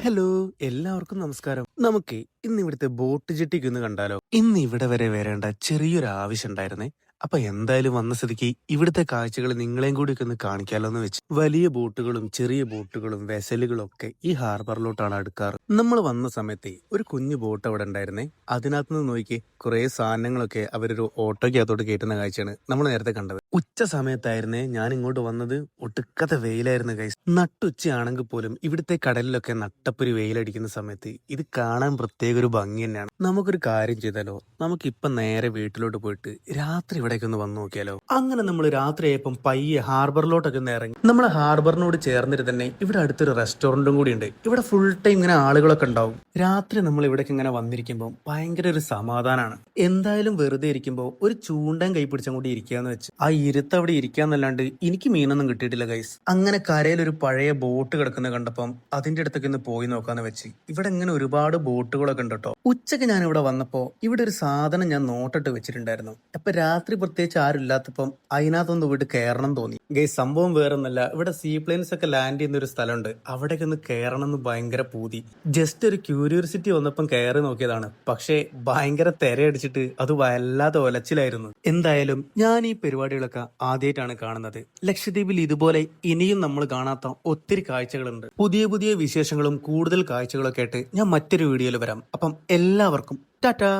Hello, എല്ലാവർക്കും നമസ്കാരം. നമുക്ക് ഇന്ന് ഇവിടുത്തെ ബോട്ട് ജെട്ടിക്ക് ഒന്ന് കണ്ടാലോ? ഇന്ന് ഇവിടെ വരെ വരേണ്ട ചെറിയൊരു ആവശ്യം ഉണ്ടായിരുന്നേ. അപ്പൊ എന്തായാലും വന്ന സ്ഥിതിക്ക് ഇവിടുത്തെ കാഴ്ചകൾ നിങ്ങളെയും കൂടി ഒക്കെ ഒന്ന് കാണിക്കാലോ എന്ന് വെച്ച് വലിയ ബോട്ടുകളും ചെറിയ ബോട്ടുകളും വെസലുകളും ഒക്കെ ഈ ഹാർബറിലോട്ടാണ് അടുക്കാറ്. നമ്മൾ വന്ന സമയത്തെ ഒരു കുഞ്ഞു ബോട്ട് അവിടെ ഉണ്ടായിരുന്നേ. അതിനകത്ത് നിന്ന് നോക്കി കുറെ സാധനങ്ങളൊക്കെ അവരൊരു ഓട്ടോയ്ക്കകത്തോട്ട് കയറ്റുന്ന കാഴ്ചയാണ് നമ്മൾ നേരത്തെ കണ്ടത്. ഉച്ച സമയത്തായിരുന്നേ ഞാൻ ഇങ്ങോട്ട് വന്നത്. ഒടുക്കത്തെ വെയിലായിരുന്നു ഗൈസ്. നട്ടുച്ചയാണെങ്കിൽ പോലും ഇവിടുത്തെ കടലിലൊക്കെ നട്ടപ്പൊരു വെയിലടിക്കുന്ന സമയത്ത് ഇത് കാണാൻ പ്രത്യേക ഒരു ഭംഗി തന്നെയാണ്. നമുക്കൊരു കാര്യം ചെയ്താലോ, നമുക്കിപ്പം നേരെ വീട്ടിലോട്ട് പോയിട്ട് രാത്രി ഇവിടേക്ക് ഒന്ന് വന്നു നോക്കിയാലോ. അങ്ങനെ നമ്മൾ രാത്രിയായപ്പം പയ്യെ ഹാർബറിലോട്ടൊക്കെ ഒന്ന് ഇറങ്ങി. നമ്മൾ ഹാർബറിനോട് ചേർന്നിട്ട് തന്നെ ഇവിടെ അടുത്തൊരു റെസ്റ്റോറന്റും കൂടി ഉണ്ട്. ഇവിടെ ഫുൾ ടൈം ഇങ്ങനെ ആളുകളൊക്കെ ഉണ്ടാവും. രാത്രി നമ്മൾ ഇവിടേക്ക് ഇങ്ങനെ വന്നിരിക്കുമ്പോൾ ഭയങ്കര ഒരു സമാധാനമാണ്. എന്തായാലും വെറുതെ ഇരിക്കുമ്പോൾ ഒരു ചൂണ്ടൻ കൈ പിടിച്ചും കൂടി ഇരിക്കാന്ന് വെച്ച് ആ ഇരുത്ത് അവിടെ ഇരിക്കാന്നല്ലാണ്ട് എനിക്ക് മീനൊന്നും കിട്ടിയിട്ടില്ല ഗൈസ്. അങ്ങനെ കരയിൽ ഒരു പഴയ ബോട്ട് കിടക്കുന്നത് കണ്ടപ്പം അതിന്റെ അടുത്തൊക്കെ ഒന്ന് പോയി നോക്കാന്ന് വെച്ച് ഇവിടെ ഇങ്ങനെ ഒരുപാട് ബോട്ടുകളൊക്കെ ഉണ്ട് കേട്ടോ. ഉച്ചക്ക് ഞാൻ ഇവിടെ വന്നപ്പോ ഇവിടെ ഒരു സാധനം ഞാൻ നോട്ടിട്ട് വെച്ചിട്ടുണ്ടായിരുന്നു. അപ്പൊ രാത്രി പ്രത്യേകിച്ച് ആരും ഇല്ലാത്തപ്പം അതിനകത്തൊന്ന് പോയിട്ട് കയറണം തോന്നി ഗൈസ്. സംഭവം വേറൊന്നല്ല, ഇവിടെ സീ പ്ലെയിൻസ് ഒക്കെ ലാൻഡ് ചെയ്യുന്ന ഒരു സ്ഥലമുണ്ട്. അവിടേക്ക് ഒന്ന് കയറണം എന്ന് ഭയങ്കര പൂതി. ജസ്റ്റ് ഒരു ക്യൂരിയോസിറ്റി വന്നപ്പം കയറി നോക്കിയതാണ്. പക്ഷേ ഭയങ്കര തിരയടിച്ചിട്ട് അത് വല്ലാതെ ഒലച്ചിലായിരുന്നു. എന്തായാലും ഞാൻ ഈ പരിപാടികളൊക്കെ ആദ്യമായിട്ടാണ് കാണുന്നത്. ലക്ഷദ്വീപിൽ ഇതുപോലെ ഇനിയും നമ്മൾ കാണാത്ത ഒത്തിരി കാഴ്ചകളുണ്ട്. പുതിയ പുതിയ വിശേഷങ്ങളും കൂടുതൽ കാഴ്ചകളൊക്കെ ആയിട്ട് ഞാൻ മറ്റൊരു വീഡിയോയിൽ വരാം. അപ്പം എല്ലാവർക്കും ടാറ്റാ.